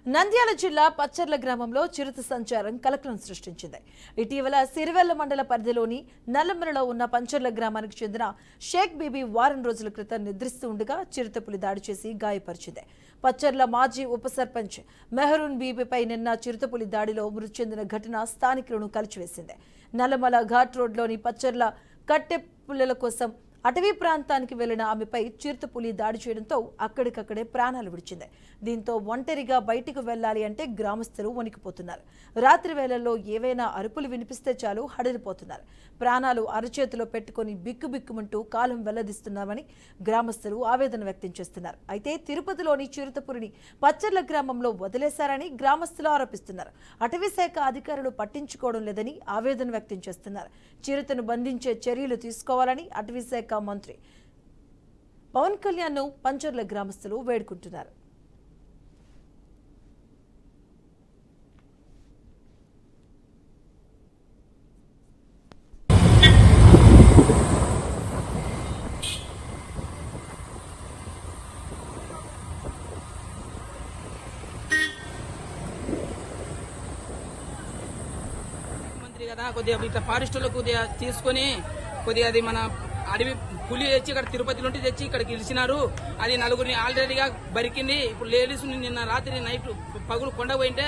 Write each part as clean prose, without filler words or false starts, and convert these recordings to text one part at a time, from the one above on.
నంద్యాల జిల్లా పచ్చర్ల గ్రామంలో చిరుత సంచారం కలకలం సృష్టించింది. ఇటీవల సిరివెల్ల మండల పరిధిలోని నల్లమలలో ఉన్న పంచర్ల గ్రామానికి చెందిన షేక్ బీబీ వారం రోజుల క్రితం నిద్రిస్తూ ఉండగా చిరుతపులి దాడి చేసి గాయపరిచింది. పచ్చర్ల మాజీ ఉప సర్పంచ్ మెహరూన్ బీబీపై నిన్న చిరుతపులి దాడిలో మృతి చెందిన ఘటన స్థానికులను కలిచివేసింది. నల్లమల ఘాట్ రోడ్లోని పచ్చర్ల కట్టె పుల్లల కోసం అటవీ ప్రాంతానికి వెళ్లిన ఆమెపై చిరుతపులి దాడి చేయడంతో అక్కడికక్కడే ప్రాణాలు విడిచింది. దీంతో ఒంటరిగా బయటికి వెళ్లాలి అంటే గ్రామస్తులు వణికిపోతున్నారు. రాత్రి వేళల్లో ఏవైనా అరుపులు వినిపిస్తే చాలు హడలిపోతున్నారు. ప్రాణాలు అరచేతిలో పెట్టుకుని బిక్కుబిక్కుమంటూ కాలం వెల్లదిస్తున్నామని గ్రామస్తులు ఆవేదన వ్యక్తం చేస్తున్నారు. అయితే తిరుపతిలోని చిరుతపులిని పచ్చర్ల గ్రామంలో వదిలేశారని గ్రామస్తులు ఆరోపిస్తున్నారు. అటవీ శాఖ అధికారులు పట్టించుకోవడం లేదని ఆవేదన వ్యక్తం చేస్తున్నారు. చిరుతను బంధించే చర్యలు తీసుకోవాలని అటవీ శాఖ మంత్రి పవన్ కళ్యాణ్ ను పంచర్ల గ్రామస్తులు వేడుకుంటున్నారు. మంత్రి కదా కొద్దిగా ఇట్లా ఫారెస్టులో కొద్దిగా తీసుకొని కొద్దిగా అది మన అడవి పులి తెచ్చి ఇక్కడ తిరుపతి నుండి తెచ్చి ఇక్కడికి ఇలిచినారు. అది నలుగురిని ఆల్రెడీగా బరికింది. ఇప్పుడు లేడీస్ నిన్న రాత్రి నైట్ పగులు కొండ పోయింటే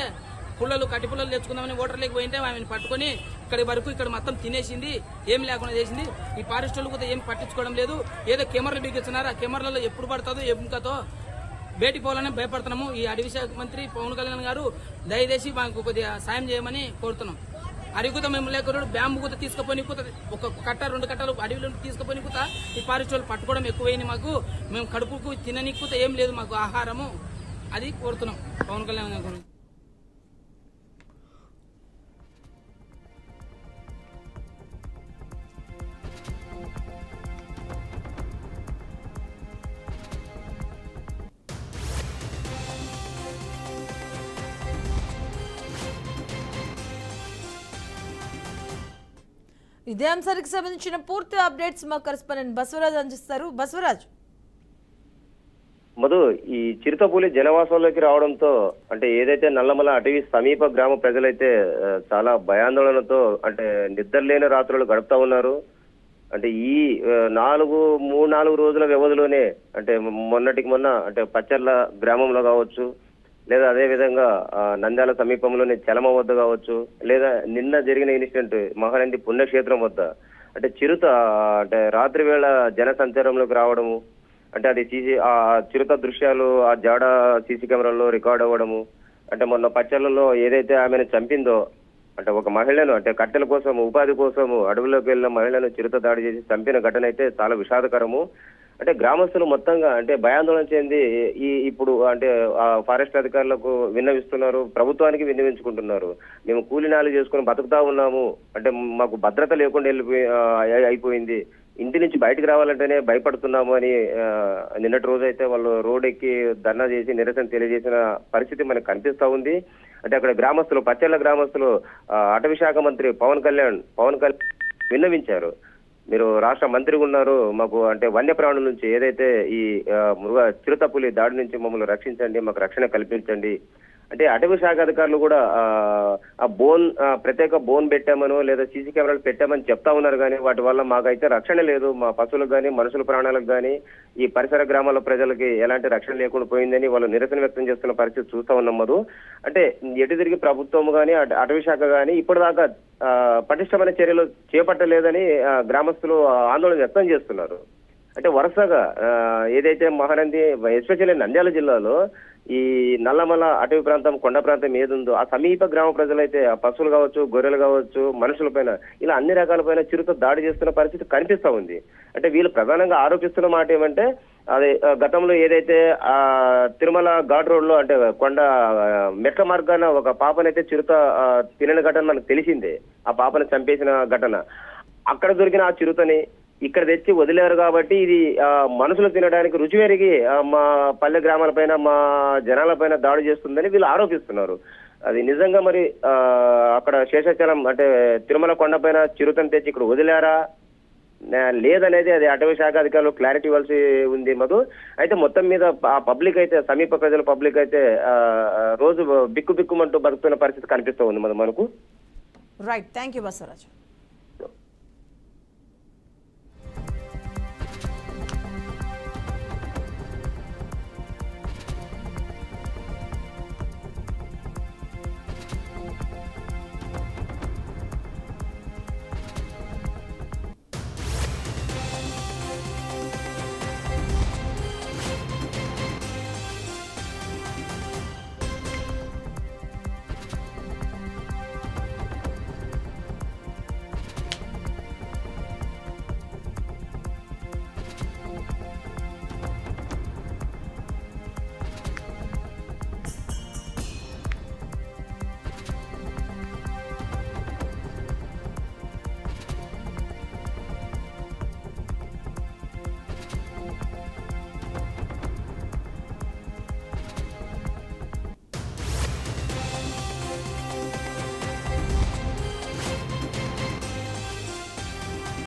పుల్లలు కట్టి పుల్లలు తెచ్చుకుందామని ఓటర్లేకి పోయింటే ఆమెను పట్టుకొని ఇక్కడి వరకు ఇక్కడ మొత్తం తినేసింది. ఏం లేకుండా చేసింది. ఈ ఫారెస్టులు కూడా ఏం పట్టించుకోవడం లేదు. ఏదో కెమెరాలు బిగిస్తున్నారు. ఆ కెమెరాలో ఎప్పుడు పడుతుందో ఎంకతో బయటికి పోవాలని భయపడుతున్నాము. ఈ అడవి శాఖ మంత్రి పవన్ కళ్యాణ్ గారు దయచేసి మాకు కొద్దిగా సాయం చేయమని కోరుతున్నాం. అరుగుత మేము లేకుండా బ్యాంబు కూత తీసుకుపోయి ఒక కట్ట 2 కట్టలు అడవిలో తీసుకుపోయి కూత ఈ ఫారెస్ట్ వాళ్ళు పట్టుకోవడం ఎక్కువైంది. మాకు మేము కడుపుకు తిననీకుత ఏం లేదు మాకు ఆహారము. అది కోరుతున్నాం పవన్ కళ్యాణ్ గారు. ఇదే అంశానికి సంబంధించిన పూర్తి అప్డేట్స్ మా కరెస్పాండెంట్ బసవరాజ్ అందిస్తారు. బసవరాజ్, మధు, ఈ చిరుతపులి జనవాసంలోకి రావడంతో అంటే ఏదైతే నల్లమల అటవీ సమీప గ్రామ ప్రజలైతే చాలా భయాందోళనతో అంటే నిద్రలేని రాత్రులు గడుపుతా ఉన్నారు. అంటే ఈ 3-4 రోజుల వ్యవధిలోనే అంటే మొన్నటికి మొన్న అంటే పచ్చర్ల గ్రామంలో కావచ్చు, లేదా అదే విధంగా నంద్యాల సమీపంలోని చలమ వద్ద కావచ్చు, లేదా నిన్న జరిగిన ఇన్సిడెంట్ మహానంది పుణ్యక్షేత్రం వద్ద అంటే చిరుత అంటే రాత్రి వేళ జన సంచారంలోకి రావడము, అంటే అది ఆ చిరుత దృశ్యాలు ఆ జాడ సీసీ కెమెరాల్లో రికార్డ్ అవ్వడము, అంటే మొన్న పచ్చళ్ళలో ఏదైతే ఆమెను చంపిందో అంటే ఒక మహిళను అంటే కట్టెల కోసం ఉపాధి కోసం అడవుల్లోకి వెళ్ళిన మహిళను చిరుత దాడి చేసి చంపిన ఘటన అయితే చాలా విషాదకరము. అంటే గ్రామస్తులు మొత్తంగా అంటే భయాందోళన చెంది ఇప్పుడు అంటే ఫారెస్ట్ అధికారులకు విన్నవిస్తున్నారు, ప్రభుత్వానికి విన్నవించుకుంటున్నారు. మేము కూలినాలు చేసుకుని బతుకుతా ఉన్నాము, అంటే మాకు భద్రత లేకుండా అయిపోయింది, ఇంటి నుంచి బయటకు రావాలంటేనే భయపడుతున్నాము అని నిన్నటి రోజు అయితే వాళ్ళు రోడ్ ఎక్కి ధర్నా చేసి నిరసన తెలియజేసిన పరిస్థితి మనకు కనిపిస్తా ఉంది. అంటే అక్కడ గ్రామస్తులు పచ్చళ్ళ గ్రామస్తులు అటవీ శాఖ మంత్రి పవన్ కళ్యాణ్ విన్నవించారు. మీరు రాష్ట్ర మంత్రిగా ఉన్నారు, మాకు అంటే వన్యప్రాణుల నుంచి ఏదైతే ఈ చిరుతపులి దాడి నుంచి మమ్మల్ని రక్షించండి, మాకు రక్షణ కల్పించండి అంటే అటవీ శాఖ అధికారులు కూడా ఆ ప్రత్యేక బోన్ పెట్టామనో లేదా సీసీ కెమెరాలు పెట్టామని చెప్తా ఉన్నారు. కానీ వాటి వల్ల మాకైతే రక్షణ లేదు, మా పశువులకు కానీ మనుషుల ప్రాణాలకు కానీ ఈ పరిసర గ్రామాల ప్రజలకి ఎలాంటి రక్షణ లేకుండా పోయిందని వాళ్ళు నిరసన వ్యక్తం చేస్తున్న పరిస్థితి చూస్తా ఉన్నాం. మధు, అంటే ఎటు తిరిగి ప్రభుత్వం కానీ అటవీ శాఖ కానీ ఇప్పటిదాకా పటిష్టమైన చర్యలు చేపట్టలేదని గ్రామస్తులు ఆందోళన వ్యక్తం చేస్తున్నారు. అంటే వరుసగా ఏదైతే మహానంది ఎస్పెషల్లీ నంద్యాల జిల్లాలో ఈ నల్లమల అటవీ ప్రాంతం కొండ ప్రాంతం ఏదుందో ఆ సమీప గ్రామ ప్రజలైతే ఆ పశువులు కావచ్చు, గొర్రెలు కావచ్చు, మనుషుల పైన ఇలా అన్ని రకాలపైన చిరుత దాడి చేస్తున్న పరిస్థితి కనిపిస్తా ఉంది. అంటే వీళ్ళు ప్రధానంగా ఆరోపిస్తున్న మాట ఏమంటే అదే గతంలో ఏదైతే తిరుమల ఘాట్ రోడ్ లో అంటే కొండ మెట్ల మార్గాన ఒక పాపనైతే చిరుత తినని ఘటన మనకు తెలిసిందే. ఆ పాపను చంపేసిన ఘటన అక్కడ దొరికిన ఆ చిరుతని ఇక్కడ తెచ్చి వదిలేరు కాబట్టి ఇది మనుషులు తినడానికి రుచి పెరిగి మా పల్లె గ్రామాలపైన మా జనాలపైన దాడి చేస్తుందని వీళ్ళు ఆరోపిస్తున్నారు. అది నిజంగా మరి అక్కడ శేషాచలం అంటే తిరుమల కొండపైన చిరుతను తెచ్చి ఇక్కడ వదిలేరా లేదనేది అది అటవీ శాఖ అధికారులు క్లారిటీ ఇవ్వాల్సి ఉంది మధు. అయితే మొత్తం మీద ఆ పబ్లిక్ అయితే సమీప ప్రజల పబ్లిక్ అయితే రోజు బిక్కు బిక్కుమంటూ బతుకుతున్న పరిస్థితి కనిపిస్తూ ఉంది మనకు. Right, thank you Basavaraju.